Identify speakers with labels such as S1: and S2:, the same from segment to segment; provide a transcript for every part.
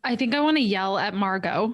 S1: I think I want to yell at Margo.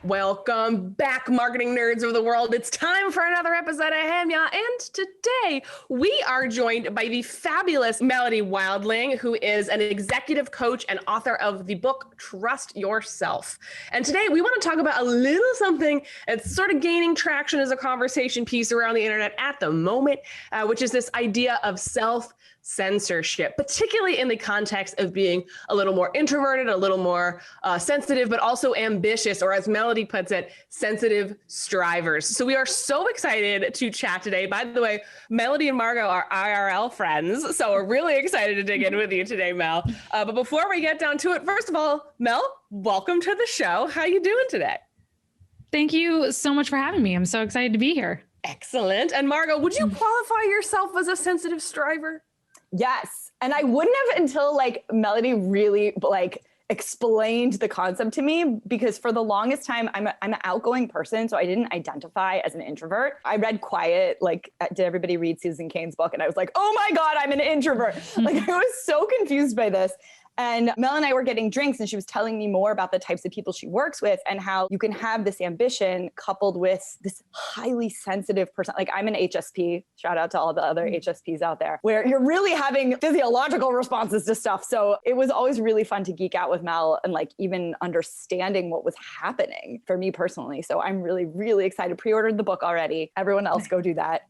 S2: Welcome back, marketing nerds of the world. It's time for another episode of HAMYAW. And today we are joined by the fabulous Melody Wildling, who is an executive coach and author of the book, Trust Yourself. And today we want to talk about a little something that's sort of gaining traction as a conversation piece around the internet at the moment, which is this idea of self-censorship, particularly in the context of being a little more introverted, a little more sensitive, but also ambitious, or as Melody puts it, sensitive strivers. So we are so excited to chat today. By the way, Melody and Margo are IRL friends, so we're really excited to dig in with you today, Mel. But before we get down to it, first of all, Mel, welcome to the show. How you doing today?
S1: Thank you so much for having me. I'm so excited to be here.
S2: Excellent. And Margo, would you qualify yourself as a sensitive striver?
S3: Yes. And I wouldn't have until Melody really explained the concept to me, because for the longest time, I'm an outgoing person. So I didn't identify as an introvert. I read Quiet, did everybody read Susan Cain's book? And I was like, oh my God, I'm an introvert. I was so confused by this. And Mel and I were getting drinks and she was telling me more about the types of people she works with and how you can have this ambition coupled with this highly sensitive person. Like, I'm an HSP, shout out to all the other HSPs out there, where you're really having physiological responses to stuff. So it was always really fun to geek out with Mel and even understanding what was happening for me personally. So I'm really, really excited. Pre-ordered the book already. Everyone else go do that.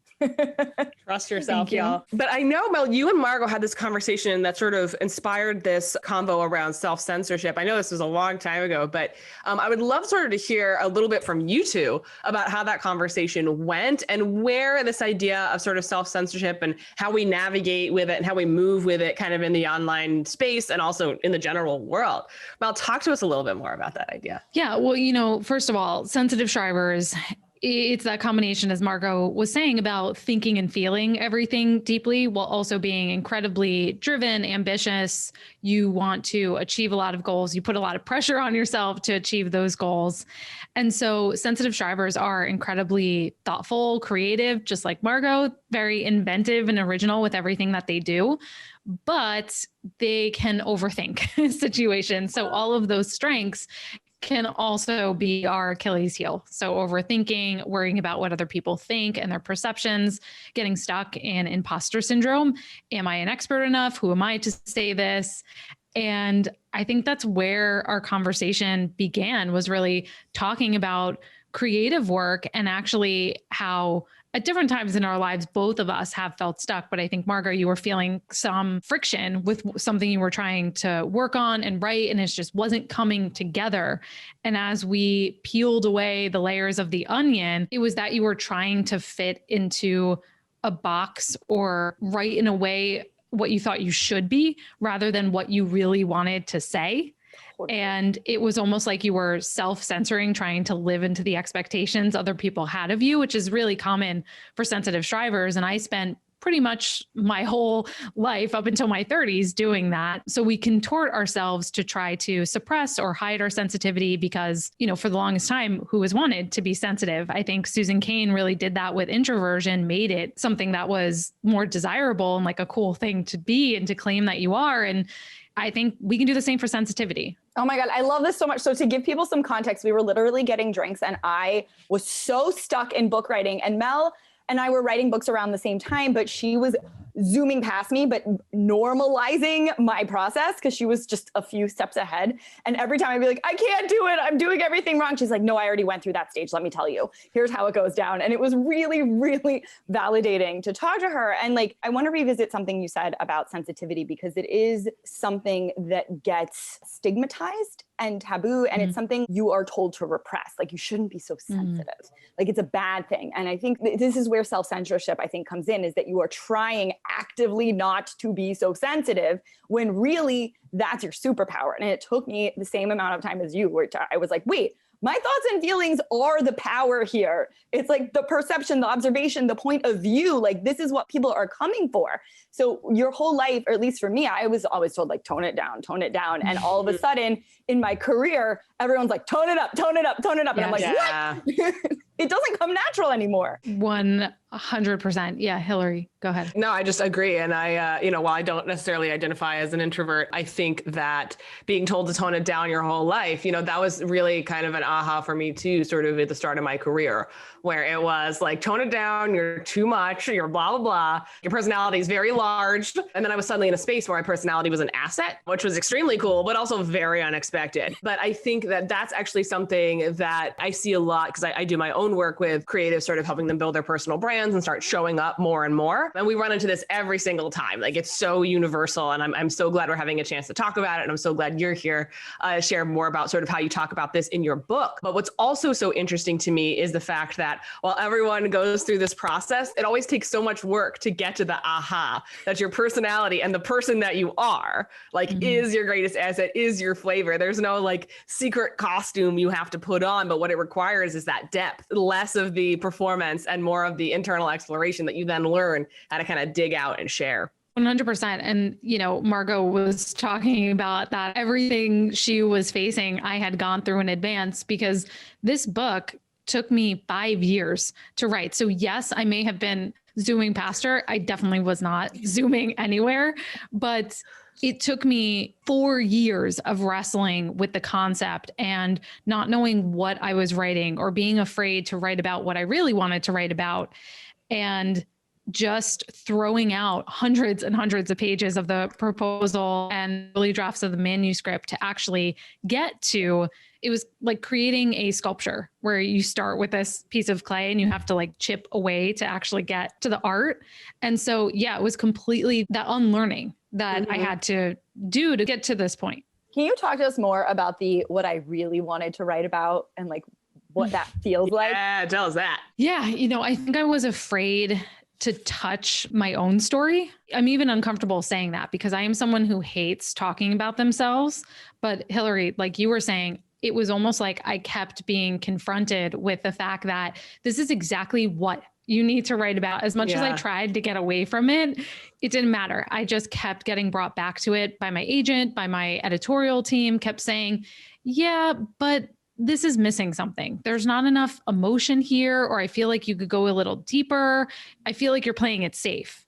S2: Trust yourself, y'all. But I know, Mel, you and Margo had this conversation that sort of inspired this convo around self-censorship. I know this was a long time ago, but I would love sort of to hear a little bit from you two about how that conversation went and where this idea of sort of self-censorship and how we navigate with it and how we move with it kind of in the online space and also in the general world. Mel, talk to us a little bit more about that idea.
S1: Yeah, well, first of all, sensitive strivers, it's that combination, as Margo was saying, about thinking and feeling everything deeply while also being incredibly driven, ambitious. You want to achieve a lot of goals. You put a lot of pressure on yourself to achieve those goals. And so sensitive strivers are incredibly thoughtful, creative, just like Margo, very inventive and original with everything that they do. But they can overthink situations. So all of those strengths can also be our Achilles heel. So overthinking, worrying about what other people think and their perceptions, getting stuck in impostor syndrome. Am I an expert enough? Who am I to say this? And I think that's where our conversation began, was really talking about creative work and actually how at different times in our lives, both of us have felt stuck. But I think, Margo, you were feeling some friction with something you were trying to work on and write, and it just wasn't coming together. And as we peeled away the layers of the onion, it was that you were trying to fit into a box or write in a way what you thought you should be rather than what you really wanted to say. And it was almost like you were self-censoring, trying to live into the expectations other people had of you, which is really common for sensitive strivers. And I spent pretty much my whole life up until my 30s doing that. So we contort ourselves to try to suppress or hide our sensitivity because, for the longest time, who has wanted to be sensitive? I think Susan Cain really did that with introversion, made it something that was more desirable and like a cool thing to be and to claim that you are. And I think we can do the same for sensitivity.
S3: Oh my God, I love this so much. So to give people some context, we were literally getting drinks and I was so stuck in book writing, and Mel and I were writing books around the same time, but she was zooming past me, but normalizing my process because she was just a few steps ahead. And every time I'd be like, I can't do it. I'm doing everything wrong. She's like, no, I already went through that stage. Let me tell you, here's how it goes down. And it was really, really validating to talk to her. And I want to revisit something you said about sensitivity, because it is something that gets stigmatized and taboo. And it's something you are told to repress. You shouldn't be so sensitive. It's a bad thing. And I think this is where self-censorship, I think, comes in, is that you are trying actively not to be so sensitive when really that's your superpower. And it took me the same amount of time as you, where I was like, wait, my thoughts and feelings are the power here. It's like the perception, the observation, the point of view, like this is what people are coming for. So your whole life, or at least for me, I was always told like, tone it down, tone it down. And all of a sudden in my career, everyone's like, tone it up, tone it up, tone it up. And I'm like, what? It doesn't come natural anymore.
S1: 100%. Yeah. Hillary, go ahead.
S2: No, I just agree. And I, while I don't necessarily identify as an introvert, I think that being told to tone it down your whole life, that was really kind of an aha for me too, sort of at the start of my career, where it was like, tone it down, you're too much, you're blah, blah, blah. Your personality is very large. And then I was suddenly in a space where my personality was an asset, which was extremely cool, but also very unexpected. But I think that that's actually something that I see a lot because I do my own work with creatives, sort of helping them build their personal brands and start showing up more and more. And we run into this every single time. Like it's so universal. And I'm so glad we're having a chance to talk about it. And I'm so glad you're here to share more about sort of how you talk about this in your book. But what's also so interesting to me is the fact that while everyone goes through this process, it always takes so much work to get to the aha, that your personality and the person that you are is your greatest asset, is your flavor. There's no like secret costume you have to put on, but what it requires is that depth, less of the performance and more of the internal exploration that you then learn how to kind of dig out and share.
S1: 100%. And, Margo was talking about that everything she was facing, I had gone through in advance because this book took me 5 years to write. So yes, I may have been zooming past her. I definitely was not zooming anywhere, but it took me 4 years of wrestling with the concept and not knowing what I was writing or being afraid to write about what I really wanted to write about. And just throwing out hundreds and hundreds of pages of the proposal and early drafts of the manuscript to actually get to, it was like creating a sculpture where you start with this piece of clay and you have to like chip away to actually get to the art. And so, yeah, it was completely that unlearning that I had to do to get to this point.
S3: Can you talk to us more about what I really wanted to write about and like what that feels like?
S2: Yeah, tell us that.
S1: Yeah. I think I was afraid to touch my own story. I'm even uncomfortable saying that because I am someone who hates talking about themselves. But Hillary, like you were saying, it was almost like I kept being confronted with the fact that this is exactly what you need to write about. As much as I tried to get away from it, it didn't matter. I just kept getting brought back to it by my agent, by my editorial team, kept saying, yeah, but this is missing something. There's not enough emotion here, or I feel like you could go a little deeper. I feel like you're playing it safe.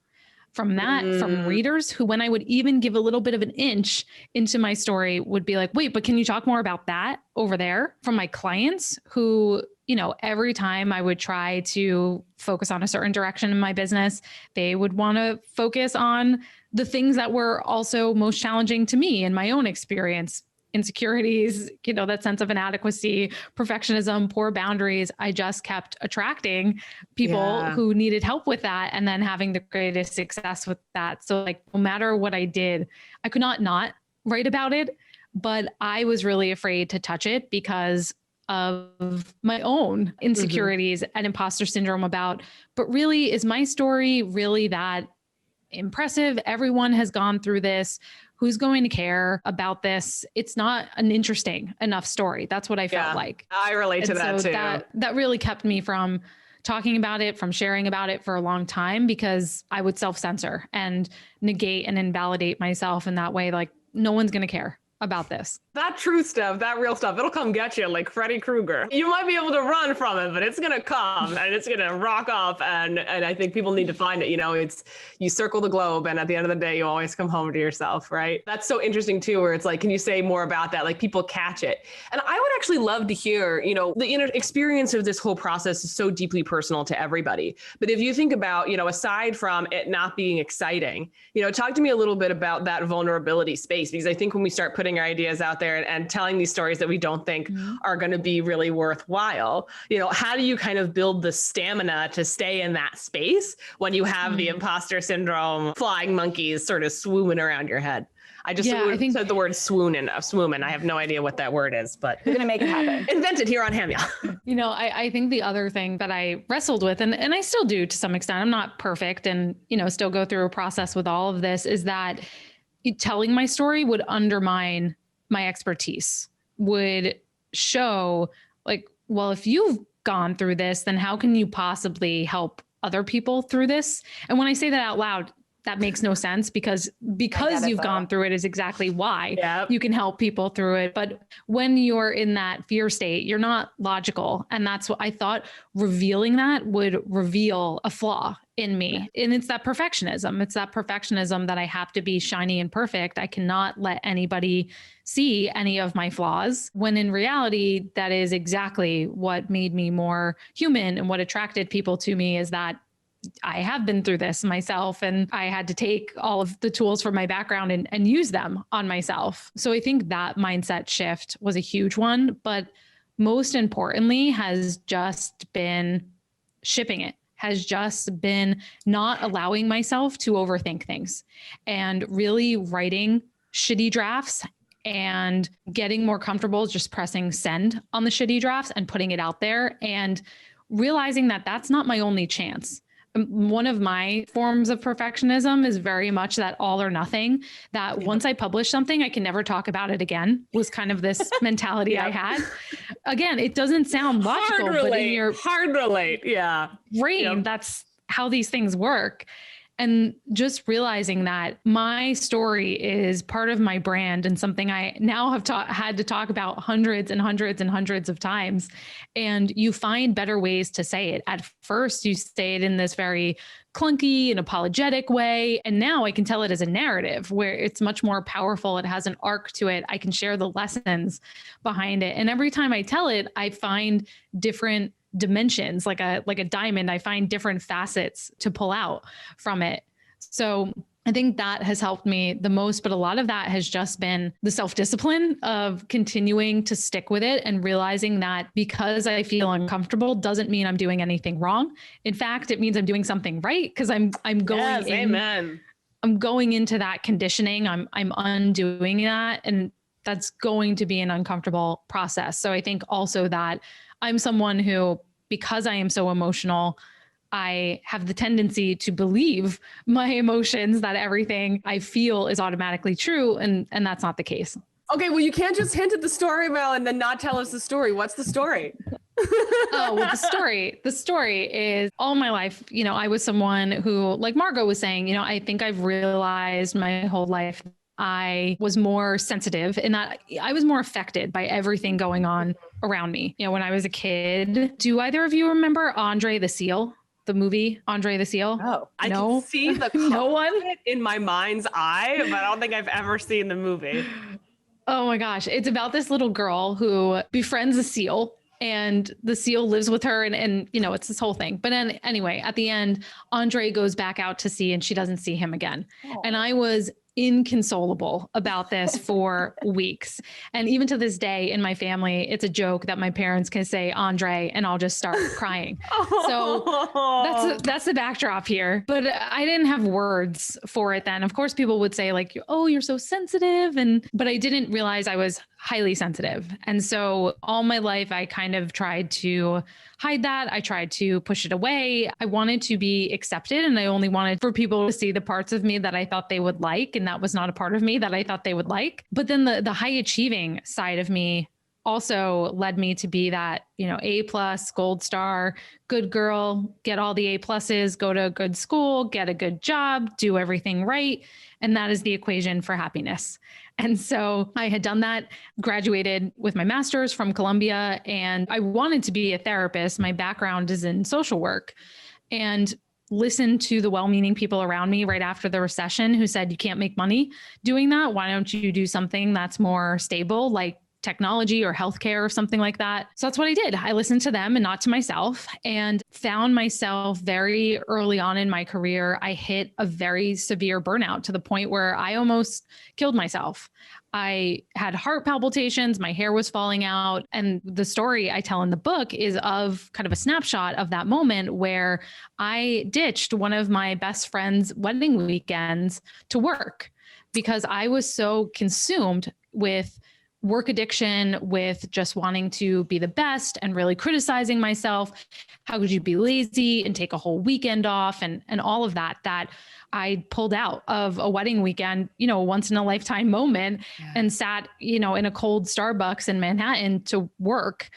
S1: From that, from readers who, when I would even give a little bit of an inch into my story, would be like, wait, but can you talk more about that over there? From my clients who, every time I would try to focus on a certain direction in my business, they would want to focus on the things that were also most challenging to me in my own experience. Insecurities, that sense of inadequacy, perfectionism, poor boundaries. I just kept attracting people who needed help with that and then having the greatest success with that. So like, no matter what I did, I could not write about it, but I was really afraid to touch it because of my own insecurities and imposter syndrome but really, is my story really that impressive? Everyone has gone through this. Who's going to care about this? It's not an interesting enough story. That's what I felt like.
S2: I relate to that too.
S1: That really kept me from talking about it, from sharing about it for a long time, because I would self-censor and negate and invalidate myself in that way. Like, no one's going to care about this.
S2: That true stuff, that real stuff, it'll come get you like Freddy Krueger. You might be able to run from it, but it's going to come and it's going to rock up. And I think people need to find it. It's, you circle the globe and at the end of the day, you always come home to yourself, right? That's so interesting too, where it's like, can you say more about that? Like people catch it. And I would actually love to hear, the experience of this whole process is so deeply personal to everybody. But if you think about, aside from it not being exciting, talk to me a little bit about that vulnerability space, because I think when we start putting our ideas out there and telling these stories that we don't think are going to be really worthwhile, how do you kind of build the stamina to stay in that space when you have the imposter syndrome, flying monkeys sort of swooming around your head? I just said the word swooning. I have no idea what that word is, but
S3: we're going to make it happen.
S2: Invent it here on HAMYAW.
S1: I think the other thing that I wrestled with, and I still do to some extent, I'm not perfect and, still go through a process with all of this, is that telling my story would undermine my expertise, would show like, well, if you've gone through this, then how can you possibly help other people through this? And when I say that out loud, that makes no sense because you've gone through it is exactly why you can help people through it. But when you're in that fear state, you're not logical. And that's what I thought revealing that would reveal a flaw in me. And it's that perfectionism. It's that perfectionism that I have to be shiny and perfect. I cannot let anybody see any of my flaws, when in reality, that is exactly what made me more human, and what attracted people to me is that I have been through this myself, and I had to take all of the tools from my background and use them on myself. So I think that mindset shift was a huge one, but most importantly has just been shipping it, has just been not allowing myself to overthink things and really writing shitty drafts and getting more comfortable just pressing send on the shitty drafts and putting it out there, and realizing that that's not my only chance. One of my forms of perfectionism is very much that all or nothing, that once I publish something, I can never talk about it again, was kind of this mentality I had. Again, it doesn't sound logical, but in your
S2: hard relate.
S1: brain, that's how these things work. And just realizing that my story is part of my brand and something I now have had to talk about hundreds and hundreds and hundreds of times. And you find better ways to say it. At first, you say it in this very clunky and apologetic way. And now I can tell it as a narrative where it's much more powerful. It has an arc to it. I can share the lessons behind it. And every time I tell it, I find different dimensions, like a diamond. I find different facets to pull out from it. So I think that has helped me the most, but a lot of that has just been the self-discipline of continuing to stick with it and realizing that because I feel uncomfortable doesn't mean I'm doing anything wrong. In fact, it means I'm doing something right, because I'm going into that conditioning. I'm undoing that, and that's going to be an uncomfortable process. So I think also that I'm someone who, because I am so emotional, I have the tendency to believe my emotions, that everything I feel is automatically true. And that's not the case.
S2: Okay, well, you can't just hint at the story, Mel, and then not tell us the story. What's the story?
S1: Well, the story is all my life, I was someone who, like Margo was saying, I think I've realized my whole life I was more sensitive, and that I was more affected by everything going on around me. When I was a kid, do either of you remember Andre the Seal, the movie Andre the Seal?
S3: Oh,
S2: I can see the
S1: no one
S2: in my mind's eye, but I don't think I've ever seen the movie.
S1: Oh my gosh. It's about this little girl who befriends a seal, and the seal lives with her, and it's this whole thing. But then anyway, at the end, Andre goes back out to sea and she doesn't see him again. Oh. And I was inconsolable about this for weeks. And even to this day in my family, it's a joke that my parents can say Andre and I'll just start crying. So that's the backdrop here. But I didn't have words for it then. Of course, people would say like, oh, you're so sensitive. But I didn't realize I was highly sensitive. And so all my life, I kind of tried to hide that. I tried to push it away. I wanted to be accepted, and I only wanted for people to see the parts of me that I thought they would like. And that was not a part of me that I thought they would like. But then the high achieving side of me also led me to be that, A+, gold star, good girl, get all the A+, go to a good school, get a good job, do everything right. And that is the equation for happiness. And so I had done that, graduated with my master's from Columbia, and I wanted to be a therapist. My background is in social work, and listened to the well-meaning people around me right after the recession who said, you can't make money doing that. Why don't you do something that's more stable, like technology or healthcare or something like that? So that's what I did. I listened to them and not to myself, and found myself very early on in my career. I hit a very severe burnout to the point where I almost killed myself. I had heart palpitations, my hair was falling out. And the story I tell in the book is of kind of a snapshot of that moment where I ditched one of my best friend's wedding weekends to work because I was so consumed with work addiction, with just wanting to be the best and really criticizing myself. How could you be lazy and take a whole weekend off and all of that, that I pulled out of a wedding weekend, a once in a lifetime moment, and sat, in a cold Starbucks in Manhattan to work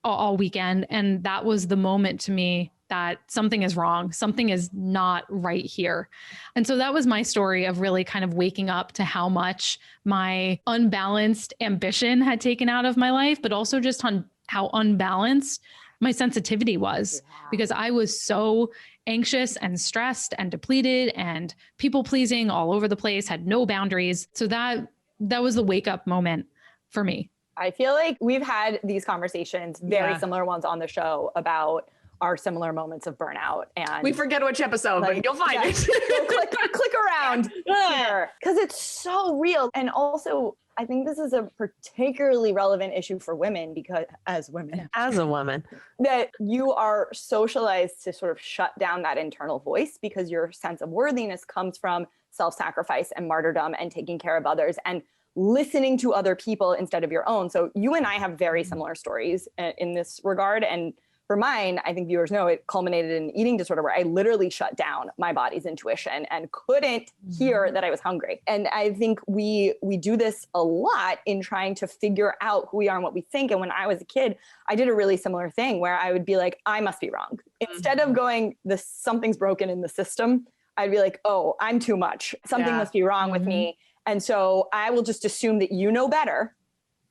S1: all weekend. And that was the moment to me that something is wrong. Something is not right here. And so that was my story of really kind of waking up to how much my unbalanced ambition had taken out of my life, but also just on how unbalanced my sensitivity was, because I was so anxious and stressed and depleted and people pleasing all over the place, had no boundaries. So that was the wake up moment for me.
S3: I feel like we've had these conversations, very similar ones on the show, about our similar moments of burnout. And
S2: we forget which episode, but you'll find it.
S3: Go click around here, because it's so real. And also, I think this is a particularly relevant issue for women, because as a woman, that you are socialized to sort of shut down that internal voice, because your sense of worthiness comes from self-sacrifice and martyrdom and taking care of others and listening to other people instead of your own. So you and I have very similar stories in this regard. And for mine, I think viewers know, it culminated in an eating disorder where I literally shut down my body's intuition and couldn't hear that I was hungry. And I think we do this a lot in trying to figure out who we are and what we think. And when I was a kid, I did a really similar thing where I would be like, I must be wrong. Instead of going, something's broken in the system, I'd be like, oh, I'm too much. Something must be wrong with me. And so I will just assume that you know better.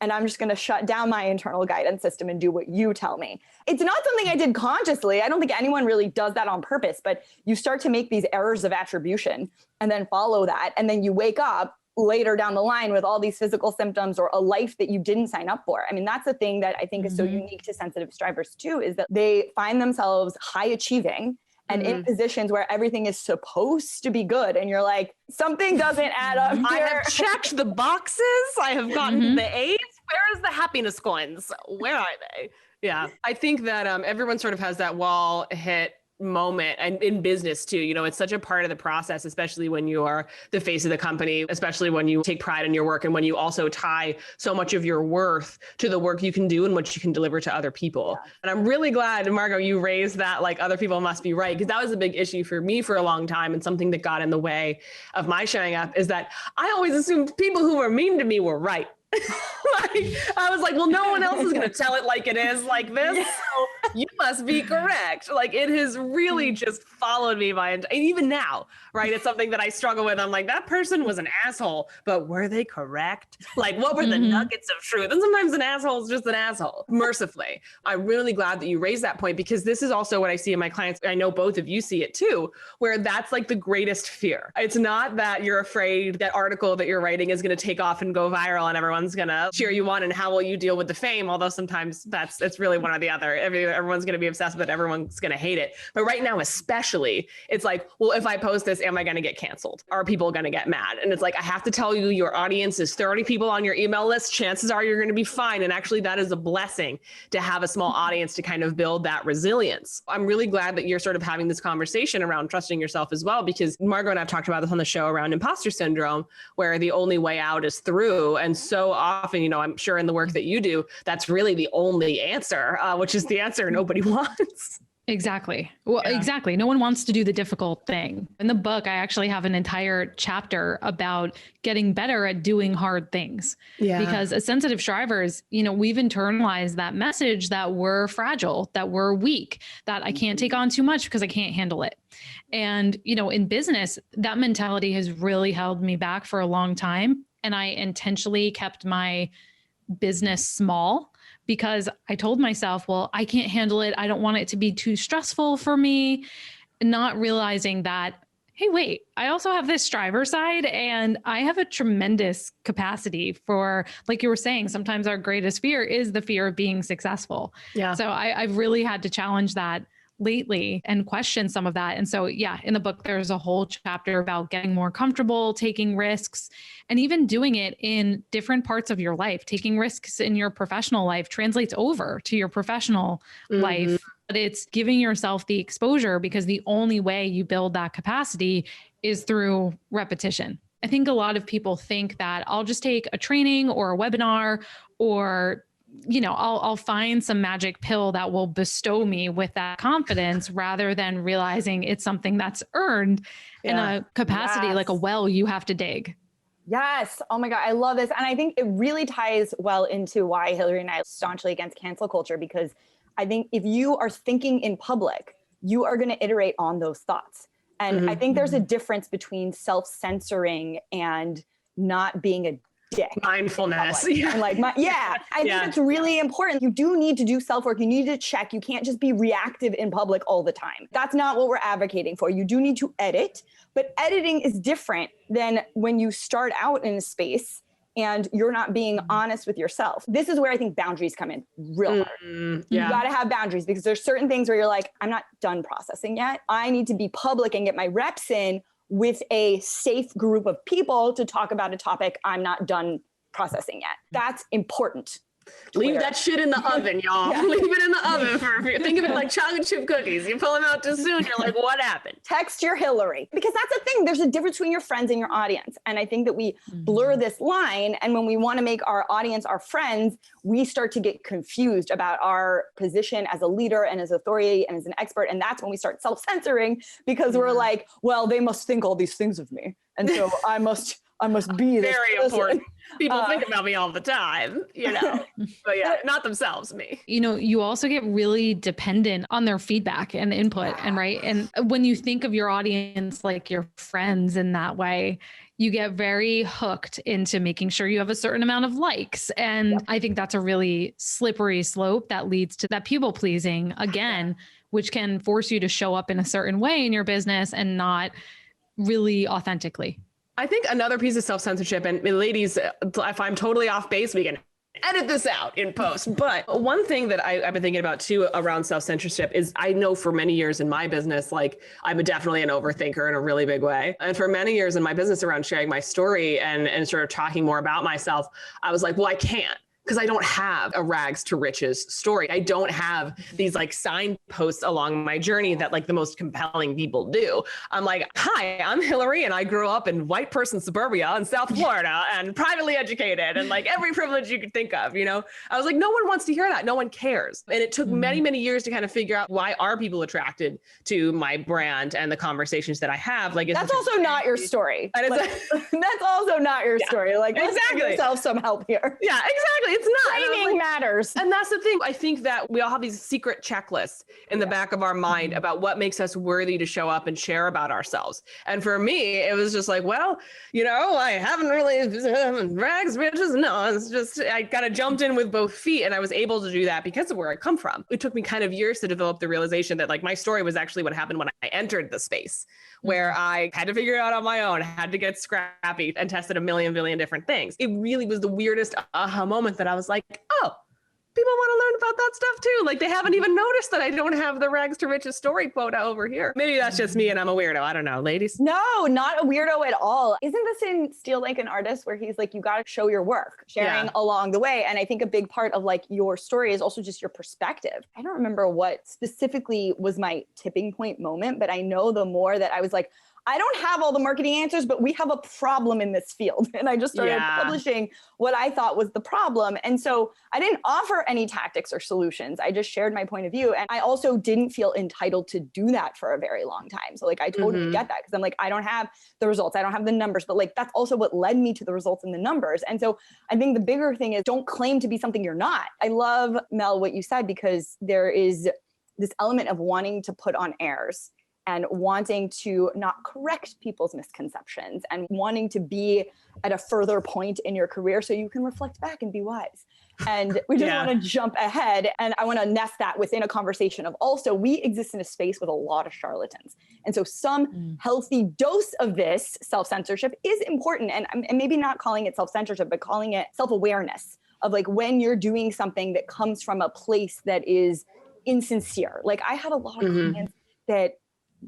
S3: And I'm just going to shut down my internal guidance system and do what you tell me. It's not something I did consciously. I don't think anyone really does that on purpose, but you start to make these errors of attribution and then follow that. And then you wake up later down the line with all these physical symptoms or a life that you didn't sign up for. I mean, that's the thing that I think is so unique to sensitive strivers too, is that they find themselves high achieving and in positions where everything is supposed to be good. And you're like, something doesn't add up here.
S2: I have checked the boxes. I have gotten the A's. Where is the happiness coins? Where are they? Yeah. I think that everyone sort of has that wall hit moment, and in business too. You know, it's such a part of the process, especially when you are the face of the company, especially when you take pride in your work and when you also tie so much of your worth to the work you can do and what you can deliver to other people. Yeah. And I'm really glad, Margo, you raised that, like, other people must be right, because that was a big issue for me for a long time, and something that got in the way of my showing up is that I always assumed people who were mean to me were right. Like, I was like, well, no one else is going to tell it like it is like this. So you must be correct. Like, it has really just followed me and even now, right? It's something that I struggle with. I'm like, that person was an asshole, but were they correct? Like, what were the nuggets of truth? And sometimes an asshole is just an asshole, mercifully. I'm really glad that you raised that point, because this is also what I see in my clients. I know both of you see it too, where that's like the greatest fear. It's not that you're afraid that article that you're writing is going to take off and go viral and everyone's going to cheer you on, and how will you deal with the fame? Although sometimes it's really one or the other. Everyone's going to be obsessed with it. Everyone's going to hate it. But right now, especially, it's like, well, if I post this, am I going to get canceled? Are people going to get mad? And it's like, I have to tell you, your audience is 30 people on your email list. Chances are you're going to be fine. And actually, that is a blessing to have a small audience to kind of build that resilience. I'm really glad that you're sort of having this conversation around trusting yourself as well, because Margo and I've talked about this on the show around imposter syndrome, where the only way out is through. And so often, you know, I'm sure in the work that you do, that's really the only answer, which is the answer nobody wants.
S1: Exactly. Well, exactly. No one wants to do the difficult thing. In the book, I actually have an entire chapter about getting better at doing hard things. Yeah. Because as sensitive strivers, you know, we've internalized that message that we're fragile, that we're weak, that I can't take on too much because I can't handle it. And, you know, in business, that mentality has really held me back for a long time. And I intentionally kept my business small, because I told myself, well, I can't handle it. I don't want it to be too stressful for me. Not realizing that, hey, wait, I also have this striver side, and I have a tremendous capacity for, like you were saying, sometimes our greatest fear is the fear of being successful. Yeah. So I've really had to challenge that lately and question some of that. And so, yeah, in the book, there's a whole chapter about getting more comfortable, taking risks, and even doing it in different parts of your life. Taking risks in your professional life translates over to your professional life, but it's giving yourself the exposure, because the only way you build that capacity is through repetition. I think a lot of people think that I'll just take a training or a webinar, or you know, I'll find some magic pill that will bestow me with that confidence, rather than realizing it's something that's earned in a capacity, like a well you have to dig.
S3: Yes. Oh my God. I love this. And I think it really ties well into why Hillary and I are staunchly against cancel culture, because I think if you are thinking in public, you are going to iterate on those thoughts. And I think there's a difference between self-censoring and not being a dick.
S2: Mindfulness.
S3: Yeah. And like, I think it's really important. You do need to do self-work. You need to check. You can't just be reactive in public all the time. That's not what we're advocating for. You do need to edit, but editing is different than when you start out in a space and you're not being honest with yourself. This is where I think boundaries come in real hard. You got to have boundaries, because there's certain things where you're like, I'm not done processing yet. I need to be public and get my reps in with a safe group of people to talk about a topic I'm not done processing yet. That's important.
S2: Leave that shit in the oven, y'all. Yeah. Leave it in the oven for a few. Think of it like chocolate chip cookies. You pull them out too soon, you're like, what happened?
S3: Text your Hillary. Because that's the thing. There's a difference between your friends and your audience. And I think that we blur this line. And when we want to make our audience our friends, we start to get confused about our position as a leader and as authority and as an expert. And that's when we start self-censoring, because we're like, well, they must think all these things of me. And so I must be this
S2: very important. People think about me all the time, you know, but not themselves, me.
S1: You know, you also get really dependent on their feedback and input, and right. And when you think of your audience, like your friends in that way, you get very hooked into making sure you have a certain amount of likes. And I think that's a really slippery slope that leads to that people pleasing again, which can force you to show up in a certain way in your business and not really authentically.
S2: I think another piece of self-censorship, and ladies, if I'm totally off base, we can edit this out in post. But one thing that I've been thinking about too around self-censorship is, I know for many years in my business, like I'm definitely an overthinker in a really big way. And for many years in my business around sharing my story and sort of talking more about myself, I was like, well, I can't, because I don't have a rags to riches story. I don't have these like signposts along my journey that like the most compelling people do. I'm like, hi, I'm Hillary, and I grew up in white person suburbia in South Florida and privately educated and like every privilege you could think of, you know? I was like, no one wants to hear that. No one cares. And it took many, many years to kind of figure out, why are people attracted to my brand and the conversations that I have? Like,
S3: that's also not your story. And it's that's also not your story. Like, let's give yourself some help here.
S2: Yeah, exactly. It's not.
S3: Training matters.
S2: And that's the thing. I think that we all have these secret checklists in the back of our mind about what makes us worthy to show up and share about ourselves. And for me, it was just like, well, you know, I haven't really rags, riches. No, it's just, I kind of jumped in with both feet, and I was able to do that because of where I come from. It took me kind of years to develop the realization that like my story was actually what happened when I entered the space, where I had to figure it out on my own, had to get scrappy and tested a million different things. It really was the weirdest aha moment that I was like, oh, people want to learn about that stuff too. Like, they haven't even noticed that I don't have the rags to riches story quota over here. Maybe that's just me and I'm a weirdo. I don't know, ladies.
S3: No, not a weirdo at all. Isn't this in Steal Like an Artist, where he's like, you got to show your work, sharing along the way. And I think a big part of like your story is also just your perspective. I don't remember what specifically was my tipping point moment, but I know the more that I was like, I don't have all the marketing answers, but we have a problem in this field. And I just started publishing what I thought was the problem. And so I didn't offer any tactics or solutions. I just shared my point of view. And I also didn't feel entitled to do that for a very long time. So like, I totally get that, because I'm like, I don't have the results. I don't have the numbers, but like, that's also what led me to the results and the numbers. And so I think the bigger thing is, don't claim to be something you're not. I love, Mel, what you said, because there is this element of wanting to put on airs and wanting to not correct people's misconceptions and wanting to be at a further point in your career so you can reflect back and be wise. And we just want to jump ahead. And I want to nest that within a conversation of also, we exist in a space with a lot of charlatans. And so some healthy dose of this self-censorship is important. And maybe not calling it self-censorship, but calling it self-awareness of like, when you're doing something that comes from a place that is insincere. Like, I had a lot of clients that,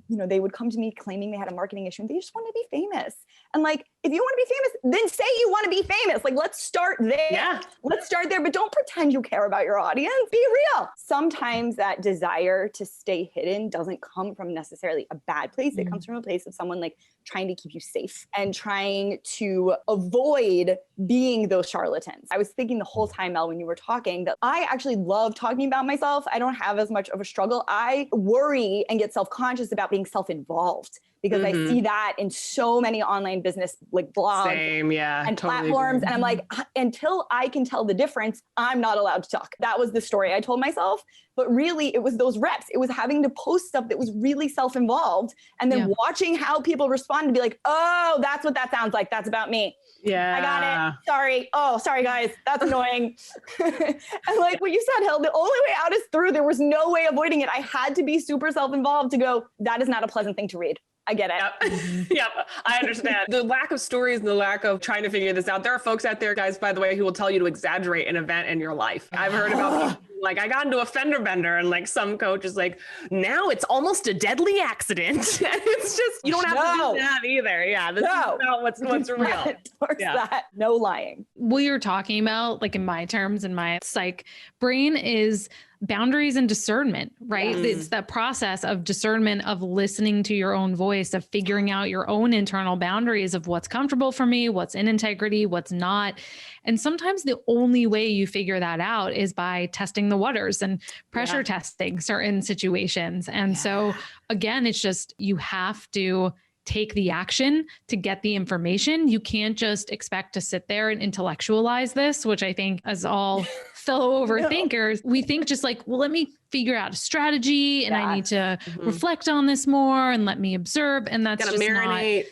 S3: you know, they would come to me claiming they had a marketing issue and they just want to be famous. And like, if you want to be famous, then say you want to be famous. Like, let's start there. Yeah. Let's start there, but don't pretend you care about your audience. Be real. Sometimes that desire to stay hidden doesn't come from necessarily a bad place. It comes from a place of someone like trying to keep you safe and trying to avoid being those charlatans. I was thinking the whole time, Mel, when you were talking, that I actually love talking about myself. I don't have as much of a struggle. I worry and get self-conscious about being self-involved, because I see that in so many online business like blogs
S2: Same, yeah.
S3: and
S2: totally
S3: platforms.
S2: agree.
S3: And I'm like, until I can tell the difference, I'm not allowed to talk. That was the story I told myself. But really, it was those reps. It was having to post stuff that was really self-involved and then watching how people respond to be like, oh, that's what that sounds like. That's about me.
S2: Yeah.
S3: I got it. Sorry. Oh, sorry, guys. That's annoying. And like what you said, Hill, the only way out is through. There was no way avoiding it. I had to be super self-involved to go, that is not a pleasant thing to read. I get it.
S2: Yep. Yep. I understand. The lack of stories and the lack of trying to figure this out. There are folks out there, guys, by the way, who will tell you to exaggerate an event in your life. I've heard about people, like I got into a fender bender and like some coach is like, now it's almost a deadly accident. And it's just, you don't have to do that either. Yeah. This is about what's real.
S3: That. No lying.
S1: What you're talking about, like in my terms, in my psych brain, is boundaries and discernment, right? It's that process of discernment, of listening to your own voice, of figuring out your own internal boundaries of what's comfortable for me, what's in integrity, what's not. And sometimes the only way you figure that out is by testing the waters and pressure testing certain situations. And so again, it's just, you have to take the action to get the information. You can't just expect to sit there and intellectualize this, which I think as all fellow overthinkers, we think just like, well, let me figure out a strategy and I need to reflect on this more and let me observe. And that's
S2: gotta
S1: just
S2: marinate.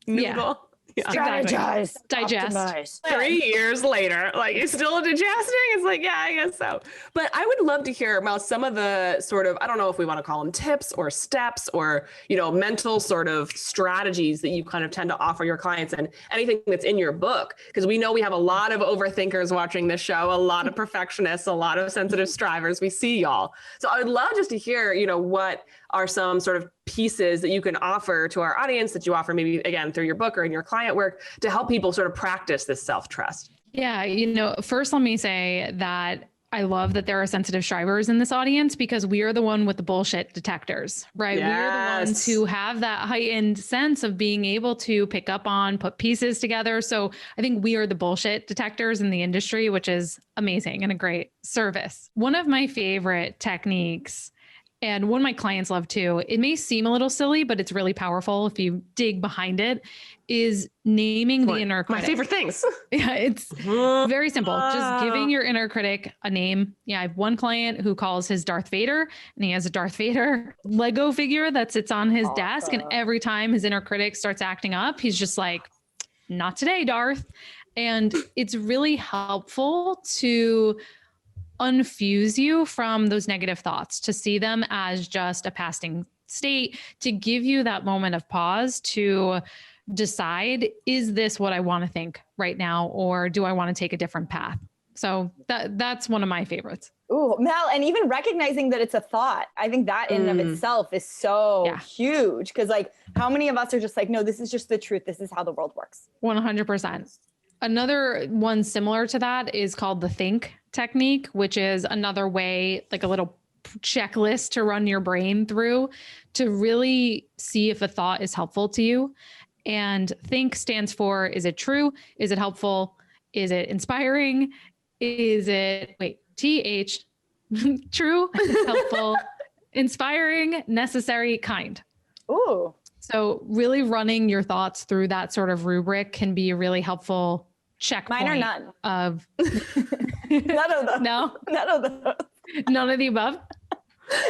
S2: Noodle.
S3: Strategize,
S1: digest.
S3: optimize.
S2: 3 years later, like it's still digesting. It's like, yeah, I guess so. But I would love to hear about some of the sort of, I don't know if we want to call them tips or steps or, you know, mental sort of strategies that you kind of tend to offer your clients and anything that's in your book. Because we know we have a lot of overthinkers watching this show, a lot of perfectionists, a lot of sensitive strivers. We see y'all. So I would love just to hear, you know, what are some sort of pieces that you can offer to our audience that you offer maybe again through your book or in your client work to help people sort of practice this self-trust?
S1: Yeah. You know, first let me say that I love that there are sensitive strivers in this audience because we are the one with the bullshit detectors, right?
S2: Yes.
S1: We are the ones who have that heightened sense of being able to pick up on, put pieces together. So I think we are the bullshit detectors in the industry, which is amazing and a great service. One of my favorite techniques, and one my clients love too, it may seem a little silly, but it's really powerful if you dig behind it, is naming the inner critic.
S2: My favorite things.
S1: Yeah, it's very simple. Just giving your inner critic a name. Yeah, I have one client who calls his Darth Vader, and he has a Darth Vader Lego figure that sits on his desk. And every time his inner critic starts acting up, he's just like, not today, Darth. And it's really helpful to unfuse you from those negative thoughts, to see them as just a passing state, to give you that moment of pause to decide, is this what I want to think right now? Or do I want to take a different path? So that's one of my favorites.
S3: Ooh, Mel, and even recognizing that it's a thought. I think that in and of itself is so huge. Cause like how many of us are just like, no, this is just the truth. This is how the world works.
S1: 100%. Another one similar to that is called the think technique, which is another way, like a little checklist to run your brain through to really see if a thought is helpful to you. And think stands for, is it true? Is it helpful? Is it inspiring? Is it, TH, true, helpful, inspiring, necessary, kind.
S3: Ooh.
S1: So really running your thoughts through that sort of rubric can be a really helpful checkpoint.
S3: Mine are none.
S1: Of
S3: None of those.
S1: No?
S3: None of those.
S1: None of the above?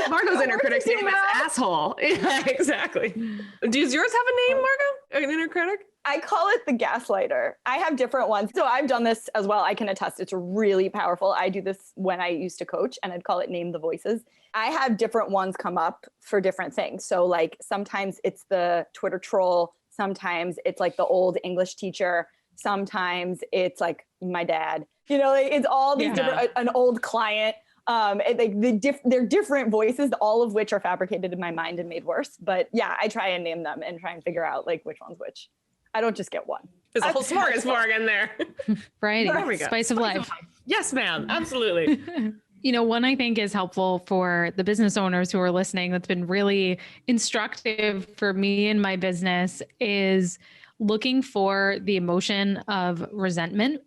S2: Margo's inner critic's name is asshole. Yeah, exactly. Does yours have a name, Margo? An inner critic?
S3: I call it the gaslighter. I have different ones. So I've done this as well. I can attest it's really powerful. I do this when I used to coach, and I'd call it name the voices. I have different ones come up for different things. So like sometimes it's the Twitter troll. Sometimes it's like the old English teacher. Sometimes it's like my dad, you know, like it's all these different, an old client. They're different voices, all of which are fabricated in my mind and made worse. But yeah, I try and name them and try and figure out like which one's which. I don't just get one.
S2: There's a whole smorgasbord in there.
S1: Variety,
S2: There we go.
S1: spice of life.
S2: Yes, ma'am. Absolutely.
S1: You know, one I think is helpful for the business owners who are listening, that's been really instructive for me in my business, is looking for the emotion of resentment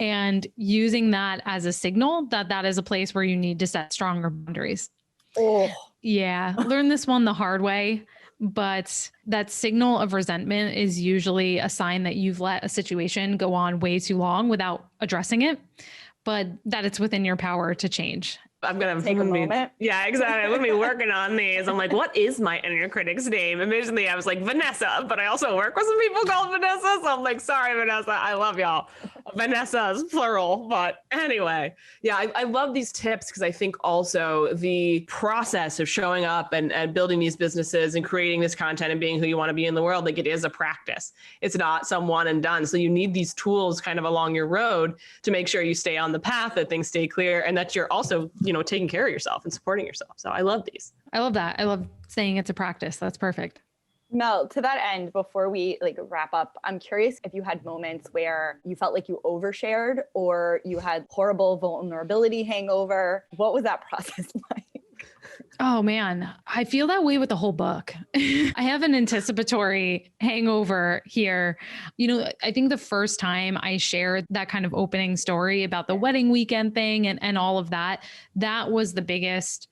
S1: and using that as a signal that that is a place where you need to set stronger boundaries.
S3: Oh,
S1: Yeah. Learn this one the hard way. but that signal of resentment is usually a sign that you've let a situation go on way too long without addressing it, but that it's within your power to change.
S2: I'm gonna
S3: Take a moment.
S2: Yeah, exactly. I'm gonna be working on these. I'm like, what is my inner critic's name? Originally, I was like Vanessa, but I also work with some people called Vanessa. So I'm like, sorry, Vanessa. I love y'all. Vanessa is plural. But anyway, yeah, I love these tips because I think also the process of showing up and building these businesses and creating this content and being who you want to be in the world, like it is a practice. It's not some one and done. So you need these tools kind of along your road to make sure you stay on the path, that things stay clear, and that you're also, taking care of yourself and supporting yourself. So I love these.
S1: I love that. I love saying it's a practice. That's perfect.
S3: Mel, to that end, before we wrap up, I'm curious if you had moments where you felt like you overshared or you had horrible vulnerability hangover. What was that process like?
S1: Oh man, I feel that way with the whole book. I have an anticipatory hangover here. I think the first time I shared that kind of opening story about the wedding weekend thing and all of that, that was the biggest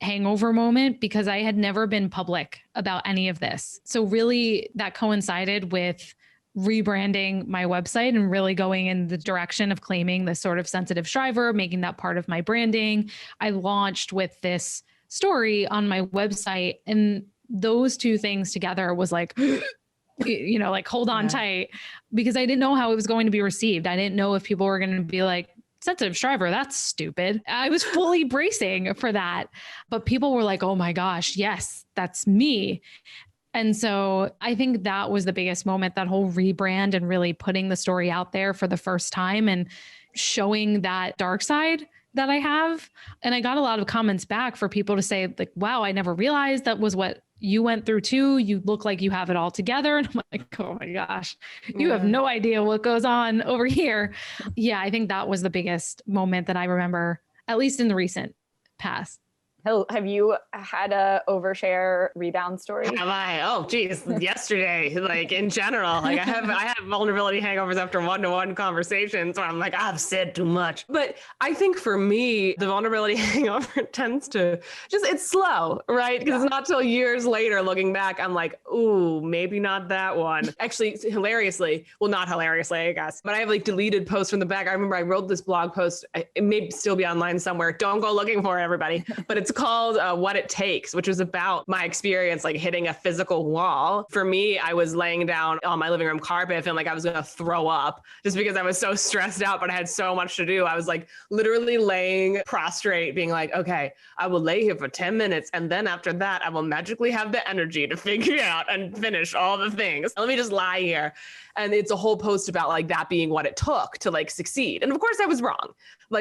S1: hangover moment because I had never been public about any of this. So really that coincided with rebranding my website and really going in the direction of claiming this sort of sensitive striver, making that part of my branding. I launched with this story on my website, and those two things together was like, hold on tight, because I didn't know how it was going to be received. I didn't know if people were going to be like, sensitive striver, that's stupid. I was fully bracing for that, but people were like, oh my gosh, yes, that's me. And so I think that was the biggest moment, that whole rebrand and really putting the story out there for the first time and showing that dark side that I have. And I got a lot of comments back for people to say like, wow, I never realized that was what you went through too. You look like you have it all together. And I'm like, oh my gosh, you have no idea what goes on over here. Yeah, I think that was the biggest moment that I remember, at least in the recent past.
S3: Have you had a overshare rebound story?
S2: Have I? Oh, geez. Yesterday, in general, I have vulnerability hangovers after one-to-one conversations where I'm like, I've said too much. But I think for me, the vulnerability hangover tends to it's slow, right? Because it's not till years later looking back, I'm like, ooh, maybe not that one. Actually, not hilariously, I guess, but I have deleted posts from the back. I remember I wrote this blog post. It may still be online somewhere. Don't go looking for it, everybody. But it's called What It Takes, which was about my experience hitting a physical wall. For me, I was laying down on my living room carpet feeling like I was going to throw up just because I was so stressed out, but I had so much to do. I was literally laying prostrate being like, okay, I will lay here for 10 minutes. And then after that, I will magically have the energy to figure out and finish all the things. Let me just lie here. And it's a whole post about that being what it took to succeed. And of course I was wrong.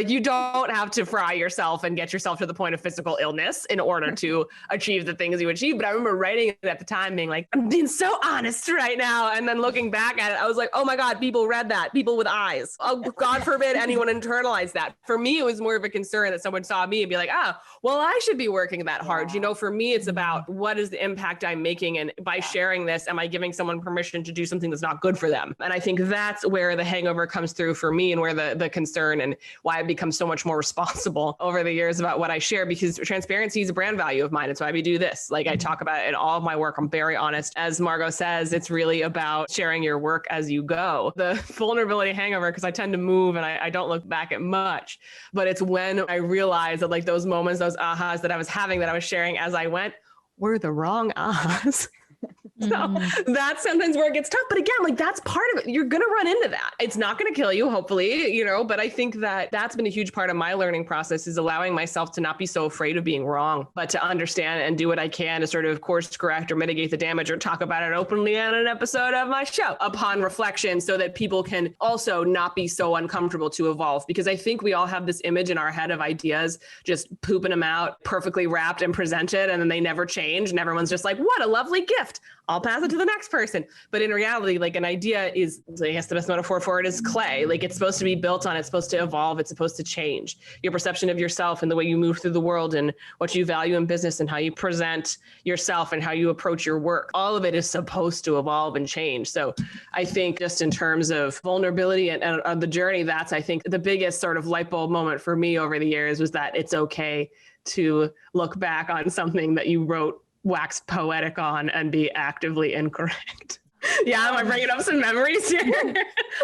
S2: You don't have to fry yourself and get yourself to the point of physical illness in order to achieve the things you achieve. But I remember writing it at the time being like, I'm being so honest right now. And then looking back at it, I was like, oh my God, people read that. People with eyes. Oh, God forbid anyone internalized that. For me, it was more of a concern that someone saw me and be like, well, I should be working that hard. For me, it's about what is the impact I'm making? And by sharing this, am I giving someone permission to do something that's not good for them? And I think that's where the hangover comes through for me, and where the concern and why I've become so much more responsible over the years about what I share, because transparency is a brand value of mine. It's why we do this. I talk about it in all of my work. I'm very honest. As Margo says, it's really about sharing your work as you go. The vulnerability hangover, because I tend to move and I don't look back at much, but it's when I realized that those moments, those ahas that I was having, that I was sharing as I went, were the wrong ahas. So that's sometimes where it gets tough. But again, that's part of it. You're going to run into that. It's not going to kill you, hopefully, but I think that that's been a huge part of my learning process, is allowing myself to not be so afraid of being wrong, but to understand and do what I can to sort of course correct or mitigate the damage, or talk about it openly on an episode of my show upon reflection, so that people can also not be so uncomfortable to evolve. Because I think we all have this image in our head of ideas, just pooping them out, perfectly wrapped and presented, and then they never change. And everyone's just like, what a lovely gift. I'll pass it to the next person. But in reality, an idea is, I guess the best metaphor for it is clay. It's supposed to be built on, it's supposed to evolve, it's supposed to change. Your perception of yourself and the way you move through the world, and what you value in business, and how you present yourself, and how you approach your work, all of it is supposed to evolve and change. So I think just in terms of vulnerability and the journey, that's, I think, the biggest sort of light bulb moment for me over the years, was that it's okay to look back on something that you wrote wax poetic on and be actively incorrect. Yeah, am I bringing up some memories here,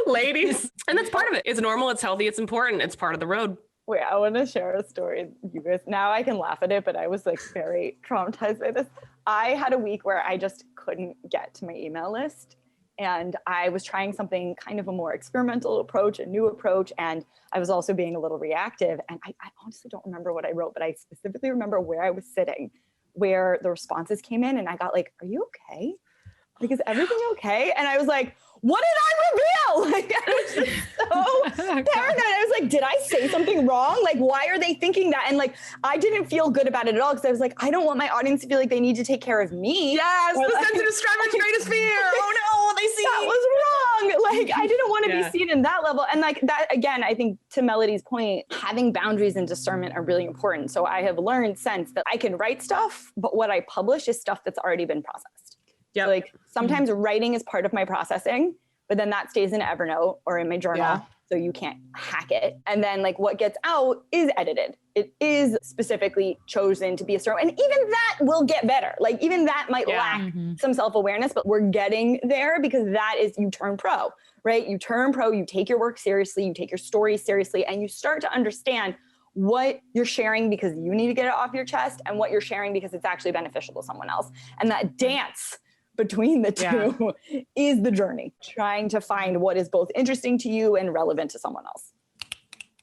S2: ladies? And that's part of it. It's normal. It's healthy. It's important. It's part of the road.
S3: Wait, I want to share a story. You guys, now I can laugh at it, but I was like very traumatized by this. I had a week where I just couldn't get to my email list. And I was trying something kind of a more experimental approach, a new approach. And I was also being a little reactive. And I honestly don't remember what I wrote, but I specifically remember where I was sitting, where the responses came in. And I got like, are you okay? Like, is everything okay? And I was like, what did I reveal? Like, I was just so paranoid. I was like, did I say something wrong? Like, why are they thinking that? And like, I didn't feel good about it at all because I was like, I don't want my audience to feel like they need to take care of me.
S2: Yes,
S3: or
S2: the
S3: like,
S2: sensitive striver's greatest fear. Oh no, they see
S3: that was wrong. Like, I didn't want to be seen in that level. And like that, again, I think to Melody's point, having boundaries and discernment are really important. So I have learned since that I can write stuff, but what I publish is stuff that's already been processed.
S2: Yeah.
S3: Like sometimes writing is part of my processing, but then that stays in Evernote or in my journal. So you can't hack it. And then like what gets out is edited. It is specifically chosen to be a certain, and even that will get better. Like even that might lack some self-awareness, but we're getting there because that is, you turn pro, right? You turn pro, you take your work seriously, you take your story seriously, and you start to understand what you're sharing because you need to get it off your chest and what you're sharing because it's actually beneficial to someone else. And that dance between the two is the journey, trying to find what is both interesting to you and relevant to someone else.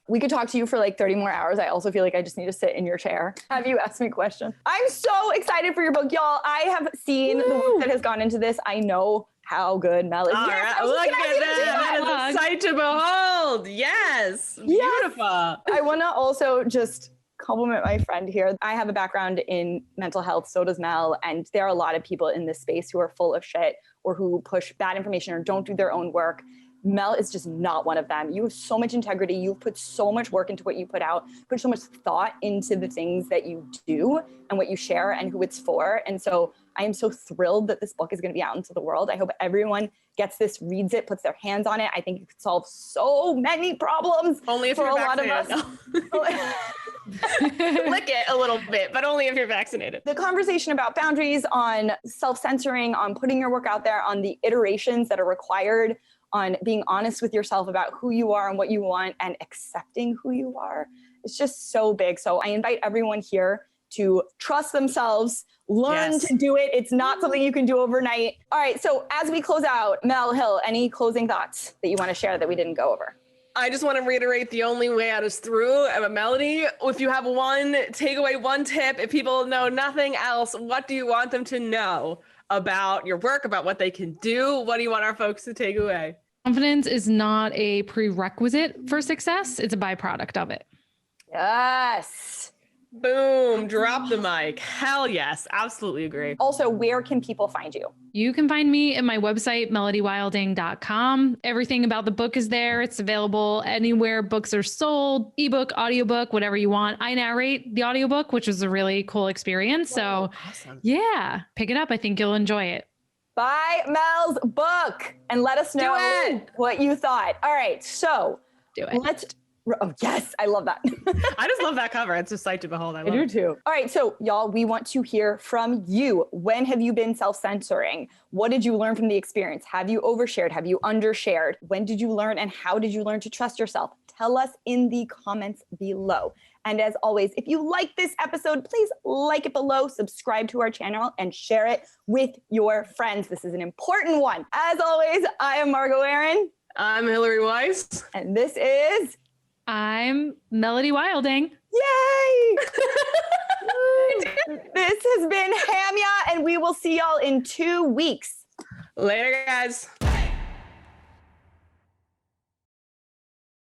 S3: We could talk to you for like 30 more hours. I also feel like I just need to sit in your chair. Have you asked me questions? I'm so excited for your book, y'all. I have seen the work that has gone into this. I know how good Mel is.
S2: All right. Look at that. That is a sight to behold. Yes. Beautiful.
S3: I want to also just compliment my friend here. I have a background in mental health, so does Mel, and there are a lot of people in this space who are full of shit or who push bad information or don't do their own work. Mel is just not one of them. You have so much integrity. You've put so much work into what you put out, put so much thought into the things that you do and what you share and who it's for. And so I am so thrilled that this book is going to be out into the world. I hope everyone gets this, reads it, puts their hands on it. I think it could solve so many problems.
S2: Only if
S3: for
S2: you're
S3: a lot of us.
S2: Lick it a little bit, but only if you're vaccinated.
S3: The conversation about boundaries, on self-censoring, on putting your work out there, on the iterations that are required, on being honest with yourself about who you are and what you want and accepting who you are. It's just so big. So I invite everyone here to trust themselves, learn to do it. It's not something you can do overnight. All right. So as we close out, Mel Hill, any closing thoughts that you want to share that we didn't go over?
S2: I just want to reiterate the only way out is through. Melody, if you have one takeaway, one tip, if people know nothing else, what do you want them to know about your work, about what they can do? What do you want our folks to take away?
S1: Confidence is not a prerequisite for success. It's a byproduct of it.
S3: Yes.
S2: Boom, drop the mic. Hell yes, absolutely agree.
S3: Also, where can people find you?
S1: You can find me at my website, melodywilding.com. Everything about the book is there. It's available anywhere books are sold, ebook, audiobook, whatever you want. I narrate the audiobook, which is a really cool experience. So yeah, pick it up. I think you'll enjoy it.
S3: Buy Mel's book and let us know what you thought. All right, so
S1: do it.
S3: Oh, yes, I love that.
S2: I just love that cover. It's a sight to behold. I
S3: do too. All right, so y'all, we want to hear from you. When have you been self-censoring? What did you learn from the experience? Have you overshared? Have you undershared? When did you learn and how did you learn to trust yourself? Tell us in the comments below. And as always, if you like this episode, please like it below, subscribe to our channel, and share it with your friends. This is an important one. As always, I am Margo Aaron.
S2: I'm Hillary Weiss.
S3: And this is...
S1: I'm Melody Wilding.
S3: Yay! This has been HAMYAW, and we will see y'all in 2 weeks.
S2: Later, guys.